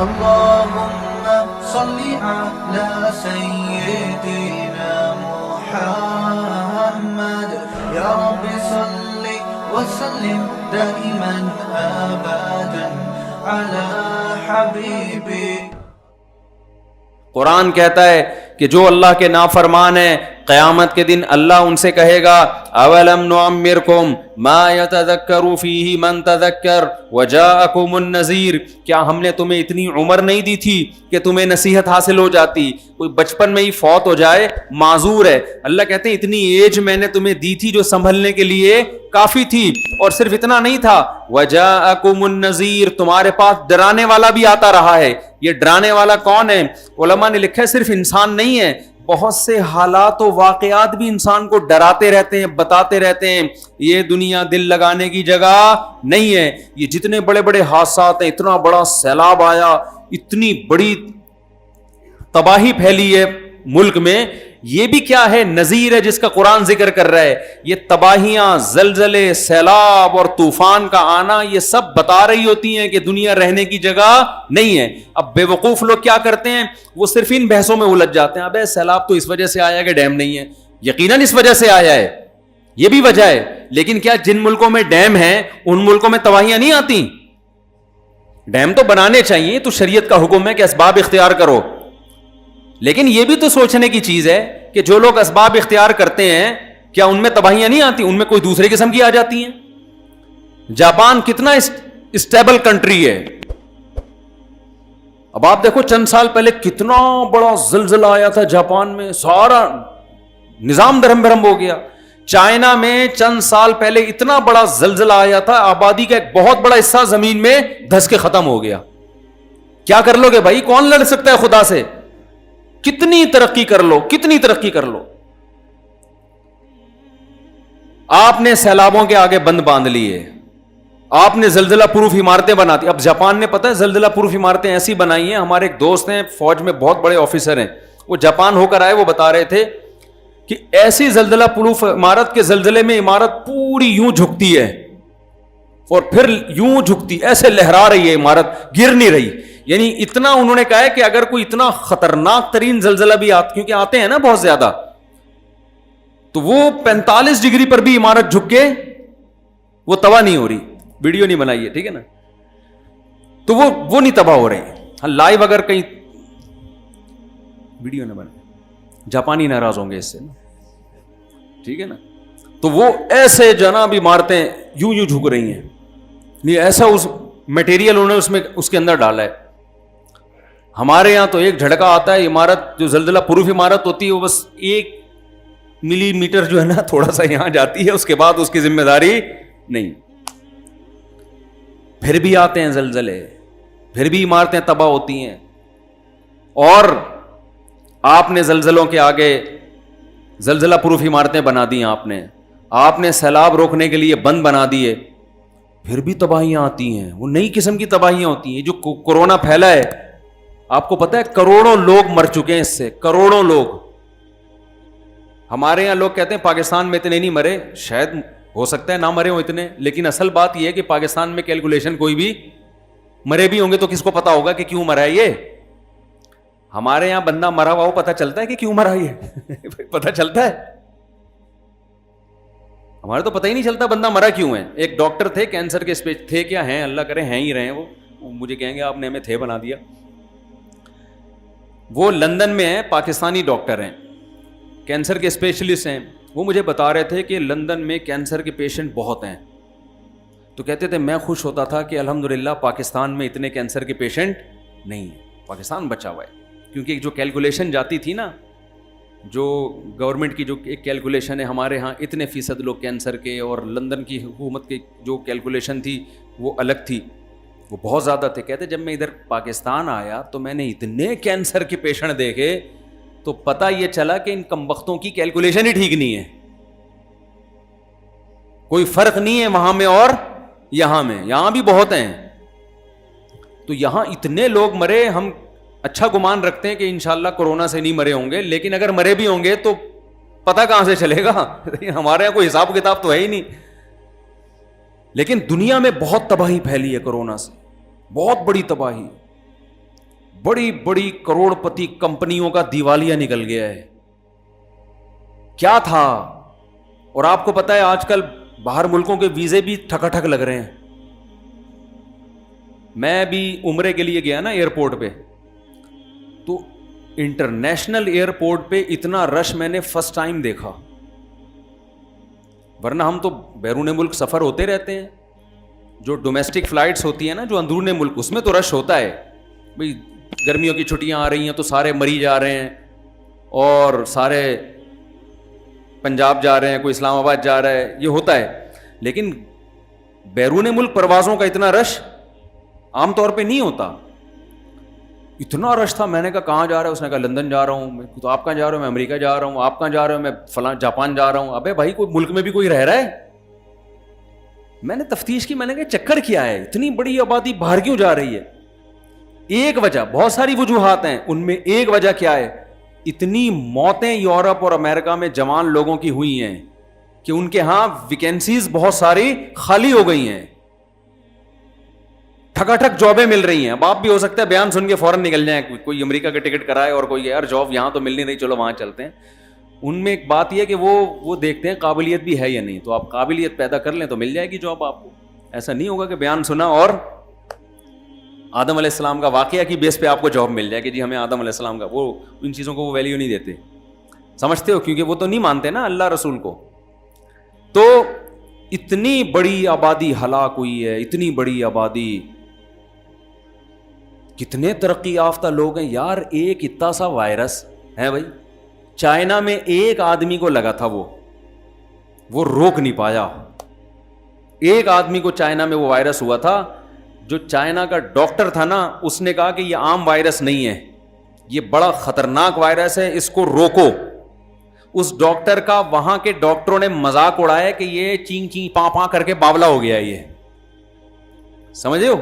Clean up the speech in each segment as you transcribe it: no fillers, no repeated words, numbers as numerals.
اللهم صل على سيدنا محمد يا رب صل وسلم دائما ابدا على حبيبك. قرآن کہتا ہے کہ جو اللہ کے نافرمان ہیں قیامت کے دن اللہ ان سے کہے گا اولم نعمرکم ما یتذکر فیہ من تذکر وجاءکم النذیر، کیا ہم نے تمہیں اتنی عمر نہیں دی تھی کہ تمہیں نصیحت حاصل ہو جاتی؟ کوئی بچپن میں ہی فوت ہو جائے معذور ہے. اللہ کہتے ہیں اتنی ایج میں نے تمہیں دی تھی جو سنبھلنے کے لیے کافی تھی. اور صرف اتنا نہیں تھا، وجاءکم النذیر، تمہارے پاس ڈرانے والا بھی آتا رہا ہے. یہ ڈرانے والا کون ہے؟ علماء نے لکھا ہے صرف انسان نہیں ہے، بہت سے حالات و واقعات بھی انسان کو ڈراتے رہتے ہیں، بتاتے رہتے ہیں یہ دنیا دل لگانے کی جگہ نہیں ہے. یہ جتنے بڑے بڑے حادثات ہیں، اتنا بڑا سیلاب آیا، اتنی بڑی تباہی پھیلی ہے ملک میں، یہ بھی کیا ہے؟ نذیر ہے جس کا قرآن ذکر کر رہا ہے. یہ تباہیاں، زلزلے، سیلاب اور طوفان کا آنا، یہ سب بتا رہی ہوتی ہیں کہ دنیا رہنے کی جگہ نہیں ہے. اب بے وقوف لوگ کیا کرتے ہیں؟ وہ صرف ان بحثوں میں الجھ جاتے ہیں. ابے سیلاب تو اس وجہ سے آیا کہ ڈیم نہیں ہے. یقیناً اس وجہ سے آیا ہے، یہ بھی وجہ ہے، لیکن کیا جن ملکوں میں ڈیم ہے ان ملکوں میں تباہیاں نہیں آتی؟ ڈیم تو بنانے چاہیے، تو شریعت کا حکم ہے کہ اسباب اختیار کرو. لیکن یہ بھی تو سوچنے کی چیز ہے کہ جو لوگ اسباب اختیار کرتے ہیں کیا ان میں تباہیاں نہیں آتی؟ ان میں کوئی دوسرے قسم کی آ جاتی ہیں. جاپان کتنا اسٹیبل کنٹری ہے. اب آپ دیکھو چند سال پہلے کتنا بڑا زلزلہ آیا تھا جاپان میں، سارا نظام درہم برہم ہو گیا. چائنا میں چند سال پہلے اتنا بڑا زلزلہ آیا تھا، آبادی کا ایک بہت بڑا حصہ زمین میں دھس کے ختم ہو گیا. کیا کر لو گے بھائی؟ کون لڑ سکتا ہے خدا سے؟ کتنی ترقی کر لو، کتنی ترقی کر لو. آپ نے سیلابوں کے آگے بند باندھ لیے، آپ نے زلزلہ پروف عمارتیں بنا دی. اب جاپان نے پتہ ہے زلزلہ پروف عمارتیں ایسی بنائی ہیں. ہمارے ایک دوست ہیں فوج میں بہت بڑے آفیسر ہیں، وہ جاپان ہو کر آئے، وہ بتا رہے تھے کہ ایسی زلزلہ پروف عمارت کے زلزلے میں عمارت پوری یوں جھکتی ہے اور پھر یوں جھکتی، ایسے لہرا رہی ہے عمارت، گر نہیں رہی. یعنی اتنا انہوں نے کہا ہے کہ اگر کوئی اتنا خطرناک ترین زلزلہ بھی کیونکہ آتے ہیں نا بہت زیادہ، تو وہ 45 ڈگری پر بھی عمارت جھک کے وہ تباہ نہیں ہو رہی. ویڈیو نہیں بنائی ہے، ٹھیک ہے نا، تو وہ نہیں تباہ ہو رہی. ہاں لائیو اگر کہیں ویڈیو نہ بنے، جاپانی ناراض ہوں گے اس سے نا، ٹھیک ہے نا. تو وہ ایسے جناب عمارتیں یوں یوں جھک رہی ہیں، نہیں ایسا اس میٹیریل انہوں نے اس کے اندر ڈالا ہے. ہمارے یہاں تو ایک جھڑکا آتا ہے، عمارت جو زلزلہ پروف عمارت ہوتی ہے وہ بس 1 ملی میٹر جو ہے نا تھوڑا سا یہاں جاتی ہے، اس کے بعد اس کی ذمہ داری نہیں. پھر بھی آتے ہیں زلزلے، پھر بھی عمارتیں تباہ ہوتی ہیں. اور آپ نے زلزلوں کے آگے زلزلہ پروف عمارتیں بنا دی، آپ نے سیلاب روکنے کے لیے بند بنا دیے، پھر بھی تباہیاں آتی ہیں. وہ نئی قسم کی تباہیاں ہوتی ہیں. جو کورونا پھیلا ہے، آپ کو پتہ ہے کروڑوں لوگ مر چکے ہیں اس سے، کروڑوں لوگ. ہمارے یہاں لوگ کہتے ہیں پاکستان میں اتنے نہیں مرے، شاید ہو سکتا ہے نہ مرے ہوں اتنے، لیکن اصل بات یہ ہے کہ پاکستان میں کیلکولیشن کوئی بھی مرے بھی ہوں گے تو کس کو پتا ہوگا کہ کیوں مرا ہے یہ. ہمارے یہاں بندہ مرا ہوا وہ پتا چلتا ہے کہ کیوں مرا یہ پتا چلتا ہے؟ ہمارے تو پتہ ہی نہیں چلتا بندہ مرا کیوں ہے. ایک ڈاکٹر تھے کینسر کے تھے کیا ہیں، اللہ کرے ہیں ہی رہے، وہ مجھے کہیں گے آپ نے ہمیں تھے بنا دیا. وہ لندن میں ہیں، پاکستانی ڈاکٹر ہیں، کینسر کے اسپیشلسٹ ہیں. وہ مجھے بتا رہے تھے کہ لندن میں کینسر کے پیشنٹ بہت ہیں. تو کہتے تھے میں خوش ہوتا تھا کہ الحمدللہ پاکستان میں اتنے کینسر کے پیشنٹ نہیں ہیں، پاکستان بچا ہوا ہے. کیونکہ جو کیلکولیشن جاتی تھی نا، جو گورنمنٹ کی جو ایک کیلکولیشن ہے ہمارے ہاں اتنے فیصد لوگ کینسر کے، اور لندن کی حکومت کی جو کیلکولیشن تھی وہ الگ تھی، وہ بہت زیادہ تھے. کہتے جب میں ادھر پاکستان آیا تو میں نے اتنے کینسر کے پیشنٹ دیکھے تو پتہ یہ چلا کہ ان کمبختوں کی کیلکولیشن ہی ٹھیک نہیں ہے. کوئی فرق نہیں ہے وہاں میں اور یہاں میں، یہاں بھی بہت ہیں. تو یہاں اتنے لوگ مرے، ہم اچھا گمان رکھتے ہیں کہ انشاءاللہ کورونا سے نہیں مرے ہوں گے، لیکن اگر مرے بھی ہوں گے تو پتہ کہاں سے چلے گا ہمارے یہاں کوئی حساب کتاب تو ہے ہی نہیں. لیکن دنیا میں بہت تباہی پھیلی ہے کورونا سے، بہت بڑی تباہی. بڑی بڑی کروڑپتی کمپنیوں کا دیوالیہ نکل گیا ہے. کیا تھا؟ اور آپ کو پتا ہے آج کل باہر ملکوں کے ویزے بھی ٹھکا ٹھک لگ رہے ہیں. میں بھی عمرے کے لیے گیا نا ایئرپورٹ پہ, تو انٹرنیشنل ایئرپورٹ پہ اتنا رش میں نے فرسٹ ٹائم دیکھا. ورنہ ہم تو بیرون ملک سفر ہوتے رہتے ہیں, جو ڈومیسٹک فلائٹس ہوتی ہیں نا جو اندرون ملک, اس میں تو رش ہوتا ہے. بھئی گرمیوں کی چھٹیاں آ رہی ہیں تو سارے مری جا رہے ہیں, اور سارے پنجاب جا رہے ہیں, کوئی اسلام آباد جا رہا ہے, یہ ہوتا ہے. لیکن بیرون ملک پروازوں کا اتنا رش عام طور پہ نہیں ہوتا. اتنا رش تھا. میں نے کہا کہاں جا رہا ہے؟ اس نے کہا لندن جا رہا ہوں. تو آپ کہاں جا رہے ہو؟ میں امریکہ جا رہا ہوں. آپ کہاں جا رہے ہو؟ میں فلاں جاپان جا رہا ہوں. ابے بھائی کوئی ملک میں بھی کوئی رہ رہا ہے؟ میں نے تفتیش کی, میں نے کہا چکر کیا ہے, اتنی بڑی آبادی باہر کیوں جا رہی ہے؟ ایک وجہ, بہت ساری وجوہات ہیں, ان میں ایک وجہ کیا ہے, اتنی موتیں یورپ اور امریکہ میں جوان لوگوں کی ہوئی ہیں کہ ان کے ہاں ویکینسیز بہت ساری خالی ہو گئی ہیں, ٹھکا ٹھک جابیں مل رہی ہیں. اب آپ بھی ہو سکتا ہے بیان سن کے فوراً نکل جائیں, کوئی امریکہ کا ٹکٹ کرائے اور کوئی یار جاب یہاں تو مل نہیں رہی, چلو وہاں چلتے ہیں. ان میں ایک بات یہ ہے کہ وہ دیکھتے ہیں قابلیت بھی ہے یا نہیں, تو آپ قابلیت پیدا کر لیں تو مل جائے گی جاب آپ کو. ایسا نہیں ہوگا کہ بیان سنا اور آدم علیہ السلام کا واقعہ کی بیس پہ آپ کو جاب مل جائے کہ جی ہمیں آدم علیہ السلام کا, وہ ان چیزوں کو وہ ویلیو نہیں دیتے, سمجھتے ہو, کیونکہ وہ تو نہیں مانتے نا اللہ رسول کو. تو اتنی بڑی آبادی ہلاک ہوئی ہے, اتنی بڑی آبادی, کتنے ترقی یافتہ لوگ ہیں یار. ایک اتنا سا وائرس ہے بھائی, چائنا میں ایک آدمی کو لگا تھا, وہ روک نہیں پایا. ایک آدمی کو چائنا میں وہ وائرس ہوا تھا, جو چائنا کا ڈاکٹر تھا نا اس نے کہا کہ یہ عام وائرس نہیں ہے, یہ بڑا خطرناک وائرس ہے, اس کو روکو. اس ڈاکٹر کا وہاں کے ڈاکٹروں نے مذاق اڑایا کہ یہ چین چین پاں پاں کر کے باولا ہو گیا ہے, یہ سمجھے ہو,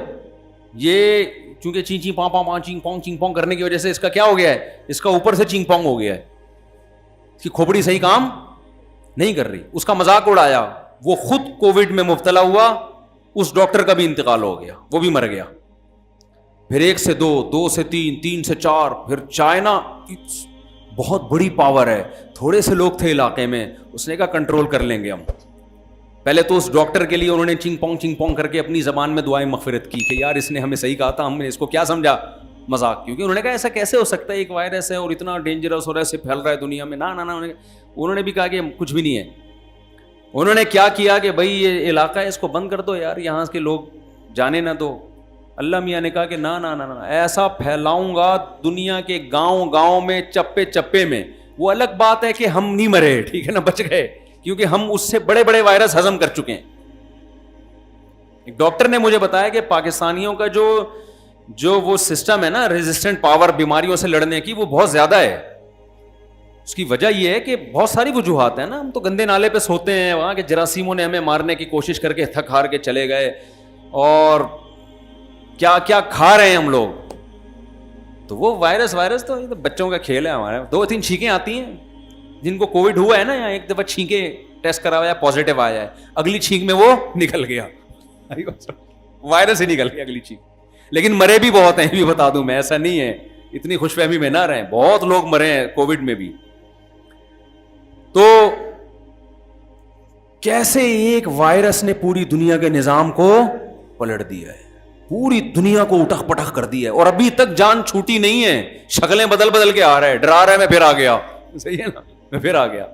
یہ چونکہ چین چین پاں پاں چین پونگ کرنے کی وجہ سے اس کا کیا ہو گیا ہے, اس کا اوپر سے چین پونگ ہو گیا ہے, اس کی کھوپڑی صحیح کام نہیں کر رہی. اس کا مذاق اڑایا, وہ خود کووڈ میں مبتلا ہوا, اس ڈاکٹر کا بھی انتقال ہو گیا, وہ بھی مر گیا. پھر 1 سے 2, 2 سے 3, 3 سے 4, پھر چائنا بہت بڑی پاور ہے, تھوڑے سے لوگ تھے علاقے میں, اس نے کہا کنٹرول کر لیں گے ہم. پہلے تو اس ڈاکٹر کے لیے انہوں نے چنگ پونگ کر کے اپنی زبان میں دعائیں مغفرت کی کہ یار اس نے ہمیں صحیح کہا تھا, ہم نے اس کو کیا سمجھا مذاق, کیونکہ انہوں نے کہا ایسا کیسے ہو سکتا ہے, ایک وائرس ہے اور اتنا ڈینجرس ہو رہا ہے, سے پھیل رہا ہے دنیا میں. نہ انہوں نے بھی کہا کہ کچھ بھی نہیں ہے. انہوں نے کیا کیا کہ بھائی یہ علاقہ ہے اس کو بند کر دو یار, یہاں کے لوگ جانے نہ دو. اللہ میاں نے کہا کہ نہ ایسا پھیلاؤں گا دنیا کے گاؤں گاؤں میں, چپے چپے میں. وہ الگ بات ہے کہ ہم نہیں مرے, ٹھیک ہے نا, بچ گئے, کیونکہ ہم اس سے بڑے بڑے وائرس ہضم کر چکے ہیں. ایک ڈاکٹر نے مجھے بتایا کہ پاکستانیوں کا جو وہ سسٹم ہے نا ریزسٹنٹ پاور بیماریوں سے لڑنے کی, وہ بہت زیادہ ہے. اس کی وجہ یہ ہے کہ بہت ساری وجوہات ہیں نا, ہم تو گندے نالے پہ سوتے ہیں, وہاں کے جراثیموں نے ہمیں مارنے کی کوشش کر کے تھک ہار کے چلے گئے, اور کیا کیا کھا رہے ہیں ہم لوگ. تو وہ وائرس تو یہ تو بچوں کا کھیل ہے ہمارے. 2-3 چھینکیں آتی ہیں, جن کو کووڈ ہوا ہے نا, یہاں ایک دفعہ چھینکیں ٹیسٹ کرا ہوا ہے, پازیٹیو آیا ہے, اگلی چھینک میں وہ نکل گیا, وائرس ہی نکل گیا اگلی چھینک. لیکن مرے بھی بہت ہیں, بھی بتا دوں میں, ایسا نہیں ہے, اتنی خوش فہمی میں نہ رہیں, بہت لوگ مرے ہیں کووڈ میں بھی. تو کیسے ایک وائرس نے پوری دنیا کے نظام کو پلٹ دیا ہے, پوری دنیا کو اٹھک پٹک کر دیا ہے, اور ابھی تک جان چھوٹی نہیں ہے, شکلیں بدل کے آ رہا ہے, ڈرا رہا ہے میں پھر آ گیا, صحیح ہے نا, میں پھر آ گیا.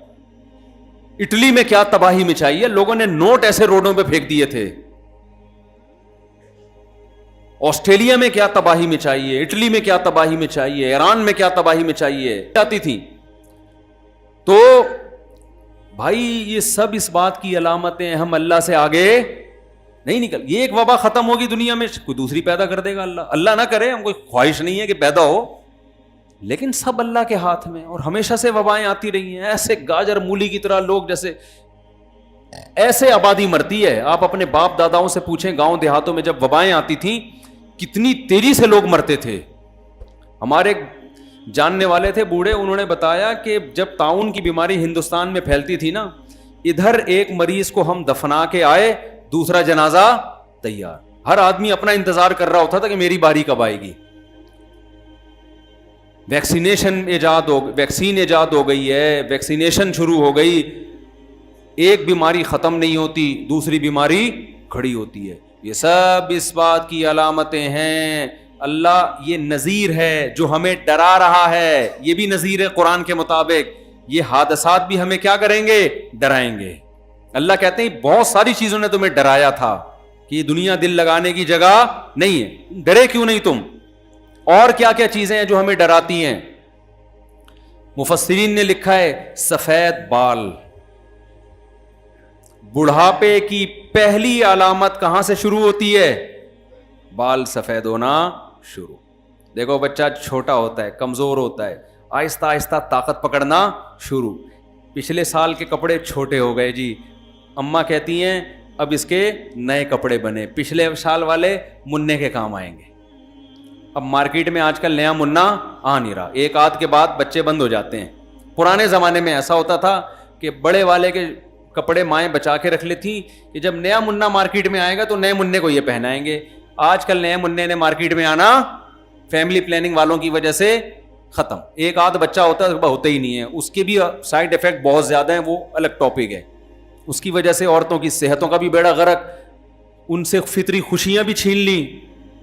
اٹلی میں کیا تباہی مچائی ہے, لوگوں نے نوٹ ایسے روڈوں پہ پھینک دیے تھے. آسٹریلیا میں کیا تباہی مچائی ہے, اٹلی میں کیا تباہی مچائی ہے, ایران میں کیا تباہی مچائی ہے جاتی تھی. تو بھائی یہ سب اس بات کی علامتیں, ہم اللہ سے آگے نہیں نکل. یہ ایک وبا ختم ہوگی دنیا میں, کوئی دوسری پیدا کر دے گا اللہ نہ کرے, ہم کوئی خواہش نہیں ہے کہ پیدا ہو, لیکن سب اللہ کے ہاتھ میں. اور ہمیشہ سے وبائیں آتی رہی ہیں, ایسے گاجر مولی کی طرح لوگ, جیسے ایسے آبادی مرتی ہے. آپ اپنے باپ داداؤں سے پوچھیں, گاؤں دیہاتوں میں جب وبائیں آتی تھیں کتنی تیزی سے لوگ مرتے تھے. ہمارے جاننے والے تھے بوڑھے, انہوں نے بتایا کہ جب طاعون کی بیماری ہندوستان میں پھیلتی تھی نا, ادھر ایک مریض کو ہم دفنا کے آئے, دوسرا جنازہ تیار, ہر آدمی اپنا انتظار کر رہا ہوتا تھا کہ میری باری کب آئے گی. ویکسین ایجاد ہو گئی ہے, ویکسینیشن شروع ہو گئی, ایک بیماری ختم نہیں ہوتی, دوسری بیماری کھڑی ہوتی ہے. یہ سب اس بات کی علامتیں ہیں. اللہ یہ نذیر ہے جو ہمیں ڈرا رہا ہے, یہ بھی نذیر ہے قرآن کے مطابق. یہ حادثات بھی ہمیں کیا کریں گے؟ ڈرائیں گے. اللہ کہتے ہیں بہت ساری چیزوں نے تمہیں ڈرایا تھا کہ یہ دنیا دل لگانے کی جگہ نہیں ہے, ڈرے کیوں نہیں تم؟ اور کیا کیا چیزیں ہیں جو ہمیں ڈراتی ہیں؟ مفسرین نے لکھا ہے سفید بال. بڑھاپے کی پہلی علامت کہاں سے شروع ہوتی ہے؟ بال سفید ہونا شروع. دیکھو بچہ چھوٹا ہوتا ہے, کمزور ہوتا ہے, آہستہ آہستہ طاقت پکڑنا شروع. پچھلے سال کے کپڑے چھوٹے ہو گئے جی, اماں کہتی ہیں اب اس کے نئے کپڑے بنے, پچھلے سال والے مننے کے کام آئیں گے. اب مارکیٹ میں آج کل نیا منا آ نہیں رہا, ایک آدھ کے بعد بچے بند ہو جاتے ہیں. پرانے زمانے میں ایسا ہوتا تھا کہ بڑے والے کے کپڑے مائیں بچا کے رکھ لیتی کہ جب نیا منا مارکیٹ میں آئے گا تو نئے مننے کو یہ پہنائیں گے. آج کل نئے مننے نے مارکیٹ میں آنا فیملی پلاننگ والوں کی وجہ سے ختم. ایک آدھ بچہ ہوتا ہے ہوتا ہی نہیں ہے, اس کے بھی سائڈ افیکٹ بہت زیادہ ہیں, وہ الگ ٹاپک ہے. اس کی وجہ سے عورتوں کی صحتوں کا بھی بیڑا غرق, ان سے فطری خوشیاں بھی چھین لی,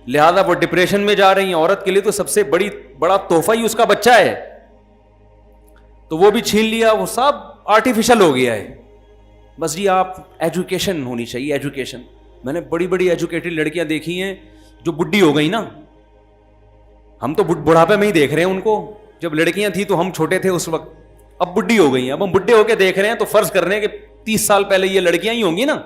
لہذا وہ ڈپریشن میں جا رہی ہیں. عورت کے لیے تو سب سے بڑا تحفہ ہی اس کا بچہ ہے, تو وہ بھی چھین لیا, وہ سب آرٹیفیشل ہو گیا ہے. بس جی آپ ایجوکیشن ہونی چاہیے, ایجوکیشن. میں نے بڑی بڑی ایجوکیٹڈ لڑکیاں دیکھی ہیں جو بڈھی ہو گئی نا, ہم تو بڑھاپے میں ہی دیکھ رہے ہیں ان کو. جب لڑکیاں تھیں تو ہم چھوٹے تھے اس وقت, اب بڈھی ہو گئی ہیں. اب ہم بڈھے ہو کے دیکھ رہے ہیں تو فرض کر رہے ہیں کہ 30 سال پہلے یہ لڑکیاں ہی ہوں گی نا,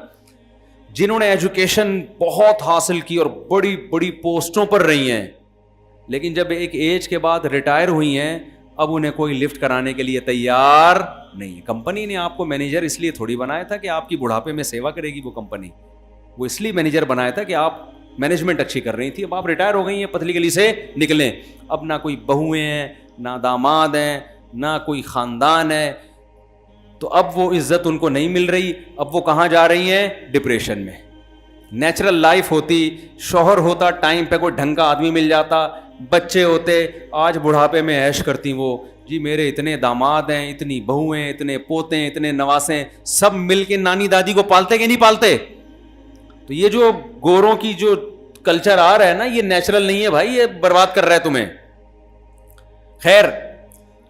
جنہوں نے ایجوکیشن بہت حاصل کی اور بڑی بڑی پوسٹوں پر رہی ہیں, لیکن جب ایک ایج کے بعد ریٹائر ہوئی ہیں اب انہیں کوئی لفٹ کرانے کے لیے تیار نہیں. کمپنی نے آپ کو مینیجر اس لیے تھوڑی بنایا تھا کہ آپ کی بڑھاپے میں سیوا کرے گی وہ کمپنی, وہ اس لیے مینیجر بنایا تھا کہ آپ مینجمنٹ اچھی کر رہی تھی. اب آپ ریٹائر ہو گئی ہیں, پتلی گلی سے نکلیں, اب نہ کوئی بہویں ہیں, نہ داماد ہیں, نہ کوئی خاندان ہے, تو اب وہ عزت ان کو نہیں مل رہی. اب وہ کہاں جا رہی ہیں؟ ڈپریشن میں. نیچرل لائف ہوتی, شوہر ہوتا, ٹائم پہ کوئی ڈھنگ کا آدمی مل جاتا, بچے ہوتے, آج بڑھاپے میں عیش کرتی وہ, جی میرے اتنے داماد ہیں, اتنی بہویں, اتنے پوتے ہیں, اتنے نواسے, سب مل کے نانی دادی کو پالتے کہ نہیں پالتے. تو یہ جو گوروں کی جو کلچر آ رہا ہے نا, یہ نیچرل نہیں ہے بھائی, یہ برباد کر رہا ہے تمہیں. خیر,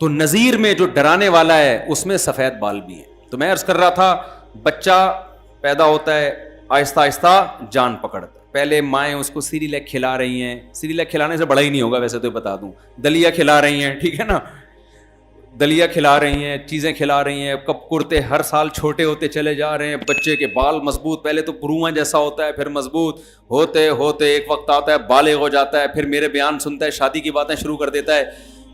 تو نذیر میں جو ڈرانے والا ہے اس میں سفید بال بھی ہیں. تو میں عرض کر رہا تھا, بچہ پیدا ہوتا ہے, آہستہ آہستہ جان پکڑتا ہے. پہلے مائیں اس کو سیریلیک کھلا رہی ہیں, سیریلیک کھلانے سے بڑا ہی نہیں ہوگا ویسے تو بتا دوں, دلیا کھلا رہی ہیں, ٹھیک ہے نا, دلیا کھلا رہی ہیں, چیزیں کھلا رہی ہیں. کب کرتے ہر سال چھوٹے ہوتے چلے جا رہے ہیں, بچے کے بال مضبوط, پہلے تو پروواں جیسا ہوتا ہے, پھر مضبوط ہوتے ہوتے ایک وقت آتا ہے بالغ ہو جاتا ہے, پھر میرے بیان سنتا ہے, شادی کی باتیں شروع کر دیتا ہے.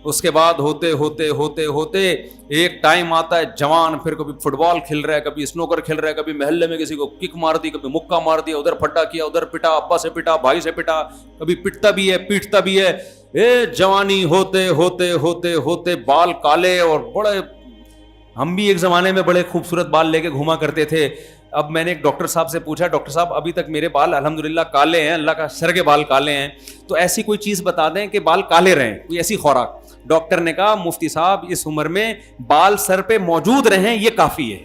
اس کے بعد ہوتے ہوتے ہوتے ہوتے ایک ٹائم آتا ہے جوان, پھر کبھی فٹ بال کھیل رہا ہے, کبھی اسنوکر کھیل رہا ہے, کبھی محلے میں کسی کو کک مار دی, کبھی مکہ مار دیا, ادھر پھٹا کیا, ادھر پٹا, ابا سے پٹا, بھائی سے پٹا, کبھی پٹتا بھی ہے پیٹتا بھی ہے. جوانی ہوتے ہوتے ہوتے ہوتے بال کالے, اور بڑے, ہم بھی ایک زمانے میں بڑے خوبصورت بال لے کے گھوما کرتے تھے. اب میں نے ایک ڈاکٹر صاحب سے پوچھا, ڈاکٹر صاحب ابھی تک میرے بال الحمدللہ کالے ہیں, اللہ کا سر کے بال کالے ہیں, تو ایسی کوئی چیز بتا دیں کہ بال کالے رہیں, کوئی ایسی خوراک. ڈاکٹر نے کہا مفتی صاحب اس عمر میں بال سر پہ موجود رہیں یہ کافی ہے,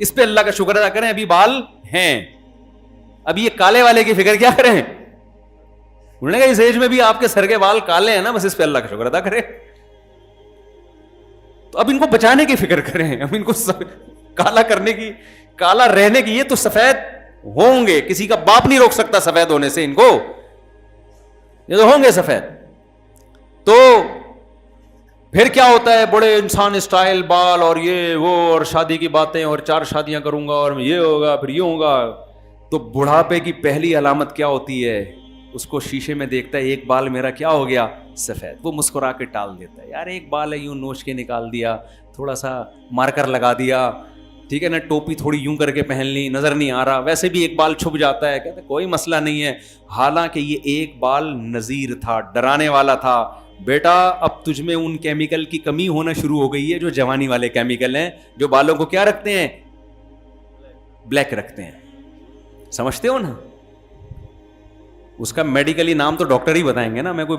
اس پہ اللہ کا شکر ادا کریں ابھی بال ہیں, ابھی یہ کالے والے کی فکر کیا کریں. انہوں نے کہا اس ایج میں بھی آپ کے سر کے بال کالے ہیں نا, بس اس پہ اللہ کا شکر ادا کریں. تو اب ان کو بچانے کی فکر کریں, اب ان کو کالا کرنے کی, کالا رہنے کی. یہ تو سفید ہوں گے, کسی کا باپ نہیں روک سکتا سفید ہونے سے ان کو, یہ تو ہوں گے سفید. تو پھر کیا ہوتا ہے, بڑے انسان اسٹائل بال اور یہ وہ, اور شادی کی باتیں, اور 4 شادیاں کروں گا, اور یہ ہوگا پھر یہ ہوگا. تو بڑھاپے کی پہلی علامت کیا ہوتی ہے؟ اس کو شیشے میں دیکھتا ہے, ایک بال میرا کیا ہو گیا؟ سفید. وہ مسکرا کے ٹال دیتا ہے, یار ایک بال ہے یوں نوچ کے نکال دیا, تھوڑا سا مارکر لگا دیا, ٹھیک ہے نا, ٹوپی تھوڑی یوں کر کے پہن لی, نظر نہیں آ رہا, ویسے بھی ایک بال چھپ جاتا ہے, کہتے کوئی مسئلہ نہیں ہے. حالانکہ یہ ایک بال نذیر تھا, ڈرانے والا تھا. بیٹا اب تجھ میں ان کیمیکل کی کمی ہونا شروع ہو گئی ہے جو جوانی والے کیمیکل ہیں, جو بالوں کو کیا رکھتے ہیں؟ بلیک رکھتے ہیں. سمجھتے ہو نا, اس کا میڈیکلی نام تو ڈاکٹر ہی بتائیں گے نا, میں کوئی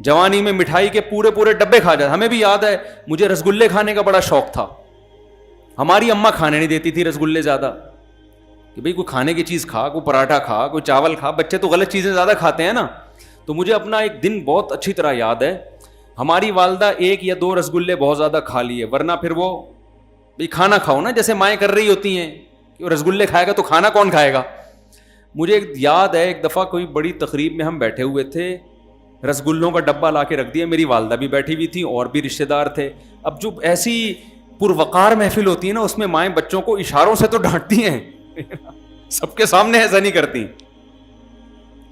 جوانی میں مٹھائی کے پورے پورے ڈبے کھا جاتے. ہمیں بھی یاد ہے, مجھے رسگلے کھانے کا بڑا شوق تھا. ہماری اماں کھانے نہیں دیتی تھی رسگلے زیادہ, کہ بھئی کوئی کھانے کی چیز کھا, کوئی پراٹھا کھا, کوئی چاول کھا. بچے تو غلط چیزیں زیادہ کھاتے ہیں نا. تو مجھے اپنا ایک دن بہت اچھی طرح یاد ہے, ہماری والدہ 1 یا 2 رسگلے بہت زیادہ کھا لیے, ورنہ پھر وہ بھئی کھانا کھاؤ نا, جیسے مائیں کر رہی ہوتی ہیں کہ وہ رسگلے کھائے گا تو کھانا کون کھائے گا. مجھے ایک یاد ہے, ایک دفعہ کوئی بڑی تقریب میں ہم بیٹھے ہوئے تھے, رسگلوں کا ڈبہ لا کے رکھ دیا, میری والدہ بھی بیٹھی ہوئی تھی اور بھی رشتے دار تھے. اب جو ایسی پروقار محفل ہوتی ہے نا, اس میں مائیں بچوں کو اشاروں سے تو ڈانٹتی ہیں, سب کے سامنے ایسا نہیں کرتی.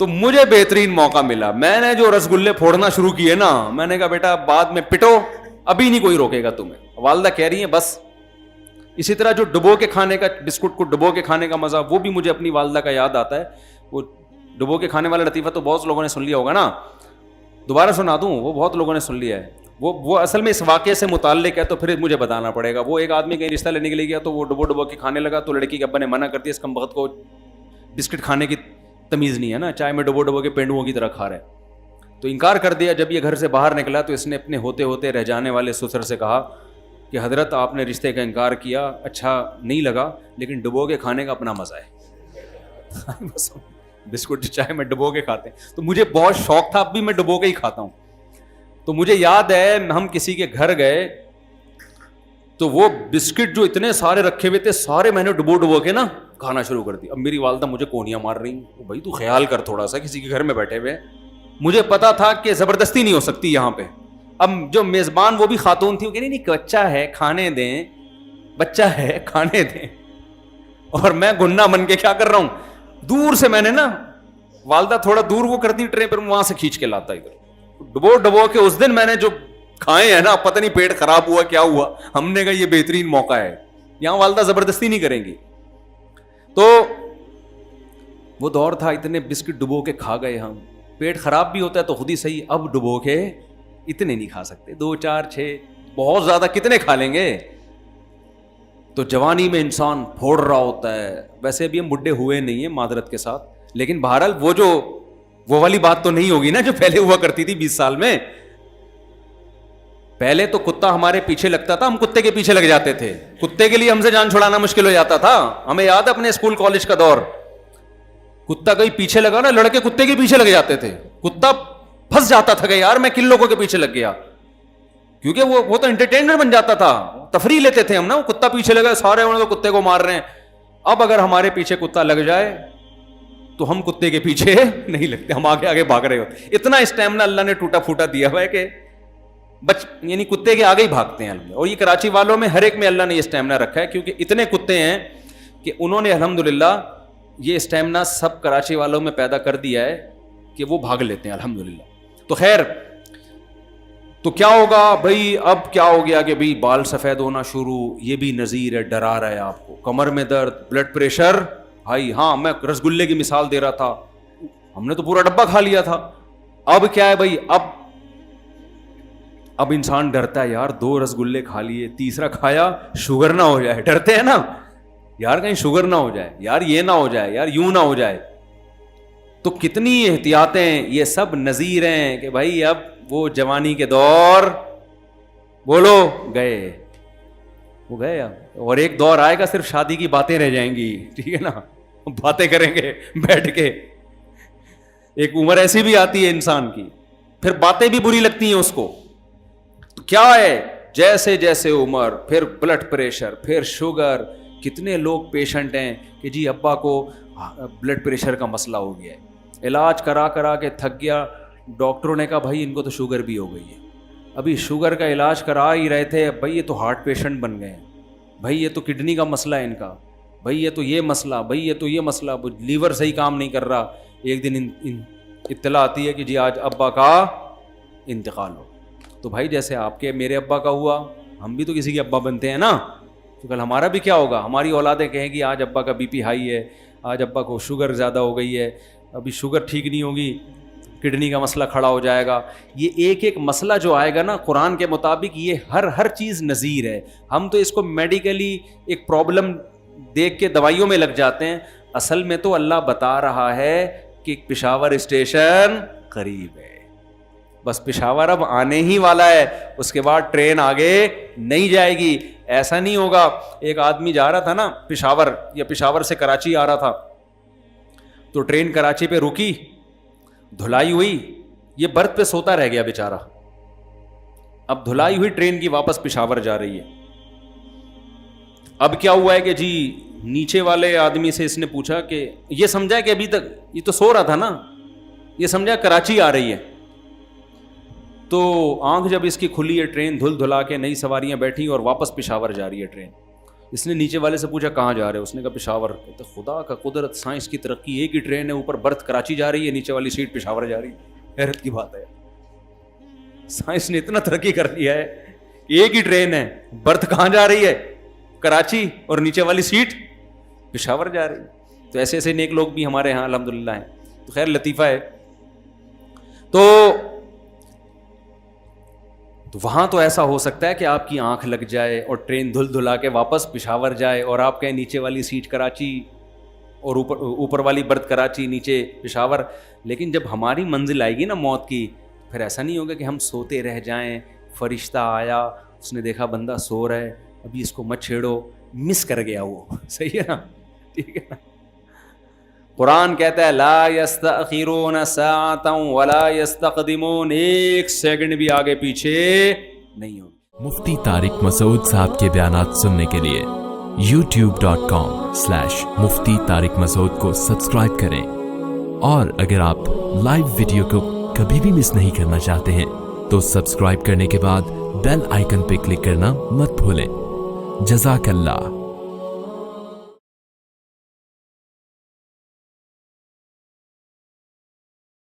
تو مجھے بہترین موقع ملا, میں نے جو رسگلے پھوڑنا شروع کیے نا, میں نے کہا بیٹا بعد میں پٹو, ابھی نہیں کوئی روکے گا تمہیں. والدہ کہہ رہی ہیں بس. اسی طرح جو ڈبو کے کھانے کا, بسکٹ کو ڈبو کے کھانے کا مزہ, وہ بھی مجھے اپنی والدہ کا یاد آتا ہے. وہ ڈبو کے کھانے والا لطیفہ تو بہت لوگوں نے سن لیا ہوگا نا, دوبارہ سنا دوں, وہ بہت لوگوں نے سن لیا ہے. وہ اصل میں اس واقعے سے متعلق ہے, تو پھر مجھے بتانا پڑے گا. وہ ایک آدمی کہیں رشتہ لینے کے لیے گیا, تو وہ ڈبو کے کھانے لگا, تو لڑکی کے ابا نے منع کر دیا, اس کمبخت کو بسکٹ کھانے کی تمیز نہیں ہے نا, چائے میں ڈبو کے پینڈوؤں کی طرح کھا رہے. تو انکار کر دیا. جب یہ گھر سے باہر نکلا تو اس نے اپنے ہوتے ہوتے رہ جانے والے سسر سے کہا کہ حضرت آپ نے رشتے کا انکار کیا, اچھا نہیں لگا, لیکن ڈبو کے کھانے کا اپنا مزہ ہے. بسکٹ چائے میں ڈبو کے کھاتے ہیں, تو مجھے بہت شوق تھا, اب بھی میں ڈبو کے ہی کھاتا ہوں. تو مجھے یاد ہے ہم کسی کے گھر گئے, تو وہ بسکٹ جو اتنے سارے رکھے ہوئے تھے, سارے میں نے ڈبو کے نا کھانا شروع کر دی. اب میری والدہ مجھے کونیاں مار رہی, بھائی تو خیال کر تھوڑا سا, کسی کے گھر میں بیٹھے ہوئے. مجھے پتا تھا کہ زبردستی نہیں ہو سکتی یہاں پہ. اب جو میزبان وہ بھی خاتون تھی, وہ کہہ نہیں بچہ ہے کھانے دیں, بچہ ہے کھانے دیں. اور میں گننا بن کے کیا کر رہا ہوں, دور سے میں نے نا, والدہ تھوڑا دور وہ کرتی ٹرے پر, وہاں سے کھینچ کے لاتا ادھر ڈبو کے. اس دن میں نے جو کھائے ہیں نا, پتہ نہیں پیٹ خراب ہوا کیا ہوا, ہم نے کہا یہ بہترین موقع ہے, یہاں والدہ زبردستی نہیں کریں گی. تو وہ دور تھا, اتنے بسکٹ ڈبو کے کھا گئے ہم. پیٹ خراب بھی ہوتا ہے تو خود ہی صحیح, اب ڈبو کے اتنے نہیں کھا سکتے, 2 4 6 بہت زیادہ کتنے کھا لیں گے. تو جوانی میں انسان پھوڑ رہا ہوتا ہے. ویسے بھی ہم بڈھے ہوئے نہیں ہیں معذرت کے ساتھ, لیکن بہرحال وہ والی بات تو نہیں ہوگی نا جو پہلے ہوا کرتی تھی 20 سال میں. پہلے تو کتا ہمارے پیچھے لگتا تھا, ہم کتے کے پیچھے لگ جاتے تھے. کتے کے لیے ہم سے جان چھڑانا مشکل ہو جاتا تھا. ہمیں یاد ہے اپنے اسکول کالج کا دور, کتا کہیں پیچھے لگا نا, لڑکے کتے کے پیچھے لگ جاتے تھے. کتا پھنس جاتا تھا کہ یار میں کن لوگوں کے پیچھے لگ گیا, کیونکہ وہ تو انٹرٹینمنٹ بن جاتا تھا, تفریح لیتے تھے ہم نا. وہ کتا پیچھے لگا, سارے انہوں کو کتے کو مار رہے ہیں. اب اگر ہمارے پیچھے کتا لگ جائے تو ہم کتے کے پیچھے نہیں لگتے, ہم آگے آگے بھاگ رہے ہوتے. اتنا اسٹیمنا اللہ نے ٹوٹا پھوٹا دیا ہوا ہے کہ یعنی کتے کے آگے ہی بھاگتے ہیں. اور یہ کراچی والوں میں ہر ایک میں اللہ نے یہ اسٹیمنا رکھا ہے, کیونکہ اتنے کتے ہیں کہ انہوں نے الحمدللہ یہ اسٹیمنا سب کراچی والوں میں پیدا کر دیا ہے کہ وہ بھاگ لیتے ہیں الحمدللہ. تو خیر, تو کیا ہوگا بھائی, اب کیا ہو گیا کہ بھائی بال سفید ہونا شروع, یہ بھی نذیر ہے, ڈرا رہا ہے آپ کو. کمر میں درد, بلڈ پریشر ہائی. ہاں میں رسگلے کی مثال دے رہا تھا, ہم نے تو پورا ڈبہ کھا لیا تھا. اب کیا ہے بھائی, اب انسان ڈرتا ہے, یار 2 رسگلے کھا لیے, تیسرا کھایا شوگر نہ ہو جائے. ڈرتے ہیں نا یار, کہیں شوگر نہ ہو جائے, یار یہ نہ ہو جائے, یار یوں نہ ہو جائے. تو کتنی احتیاطیں, یہ سب نذیر ہیں کہ بھائی اب وہ جوانی کے دور بولو گئے, وہ گئے. اور ایک دور آئے گا صرف شادی کی باتیں رہ جائیں گی, ٹھیک ہے نا, باتیں کریں گے بیٹھ کے. ایک عمر ایسی بھی آتی ہے انسان کی, پھر باتیں بھی بری لگتی ہیں اس کو. تو کیا ہے, جیسے جیسے عمر, پھر بلڈ پریشر, پھر شوگر. کتنے لوگ پیشنٹ ہیں کہ جی ابا کو بلڈ پریشر کا مسئلہ ہو گیا ہے, علاج کرا کے تھک گیا, ڈاکٹروں نے کہا بھائی ان کو تو شوگر بھی ہو گئی ہے. ابھی شوگر کا علاج کرا ہی رہے تھے, بھائی یہ تو ہارٹ پیشنٹ بن گئے ہیں, بھائی یہ تو کڈنی کا مسئلہ ہے ان کا, بھائی یہ تو یہ مسئلہ, بھائی یہ تو یہ مسئلہ, لیور صحیح کام نہیں کر رہا. ایک دن اطلاع آتی ہے کہ جی آج ابا کا انتقال ہو. تو بھائی جیسے آپ کے میرے ابا کا ہوا, ہم بھی تو کسی کے ابا بنتے ہیں نا, تو کل ہمارا بھی کیا ہوگا, ہماری اولادیں کہیں گی آج ابا کا بی پی ہائی ہے, آج ابا کو شوگر زیادہ ہو گئی ہے, ابھی شوگر ٹھیک نہیں ہوگی, کڈنی کا مسئلہ کھڑا ہو جائے گا. یہ ایک ایک مسئلہ جو آئے گا نا قرآن کے مطابق, یہ ہر چیز نذیر ہے. ہم تو اس کو میڈیکلی ایک پرابلم دیکھ کے دوائیوں میں لگ جاتے ہیں, اصل میں تو اللہ بتا رہا ہے کہ پشاور اسٹیشن قریب ہے. بس پشاور اب آنے ہی والا ہے, اس کے بعد ٹرین آگے نہیں جائے گی. ایسا نہیں ہوگا. ایک آدمی جا رہا تھا نا پشاور, یا پشاور سے کراچی آ رہا تھا, تو ٹرین کراچی پہ رکی, دھلائی ہوئی, یہ برتھ پہ سوتا رہ گیا بیچارہ. اب دھلائی ہوئی ٹرین کی واپس پشاور جا رہی ہے. اب کیا ہوا ہے کہ جی نیچے والے آدمی سے اس نے پوچھا کہ یہ سمجھا کہ ابھی تک یہ تو سو رہا تھا نا, یہ سمجھا کراچی آ رہی ہے. تو آنکھ جب اس کی کھلی ہے, ٹرین دھل دھلا کے نئی سواریاں بیٹھی اور واپس پشاور جا رہی ہے ٹرین. اس نے نیچے والے سے پوچھا کہاں جا رہے ہو؟ اس نے کہا پشاور. کہتے خدا کا قدرت, سائنس کی ترقی, ایک ہی ٹرین ہے, اوپر برتھ کراچی جا رہی ہے, نیچے والی سیٹ پشاور جا رہی ہے. حیرت کی بات ہے, سائنس نے اتنا ترقی کر لیا ہے, ایک ہی ٹرین ہے, برتھ کہاں جا رہی ہے؟ کراچی, اور نیچے والی سیٹ پشاور جا رہی ہے. تو ایسے ایسے نیک لوگ بھی ہمارے یہاں الحمدللہ ہیں. تو خیر لطیفہ ہے. تو وہاں تو ایسا ہو سکتا ہے کہ آپ کی آنکھ لگ جائے اور ٹرین دھل دھلا کے واپس پشاور جائے, اور آپ کہیں نیچے والی سیٹ کراچی اور اوپر والی برتھ کراچی, نیچے پشاور. لیکن جب ہماری منزل آئے گی نا موت کی, پھر ایسا نہیں ہوگا کہ ہم سوتے رہ جائیں, فرشتہ آیا, اس نے دیکھا بندہ سو رہا ہے, ابھی اس کو مت چھیڑو, مس کر گیا وہ. صحیح ہے نا, ٹھیک ہے نا. قرآن کہتا ہے لا یستأخرون ساعتا ولا یستقدمون, ایک سیکنڈ بھی آگے پیچھے نہیں ہوگی. مفتی طارق مسعود صاحب کے بیانات سننے کے لیے youtube.com/مفتی طارق مسعود کو سبسکرائب کریں, اور اگر آپ لائیو ویڈیو کو کبھی بھی مس نہیں کرنا چاہتے ہیں تو سبسکرائب کرنے کے بعد بیل آئیکن پہ کلک کرنا مت بھولیں. جزاک اللہ.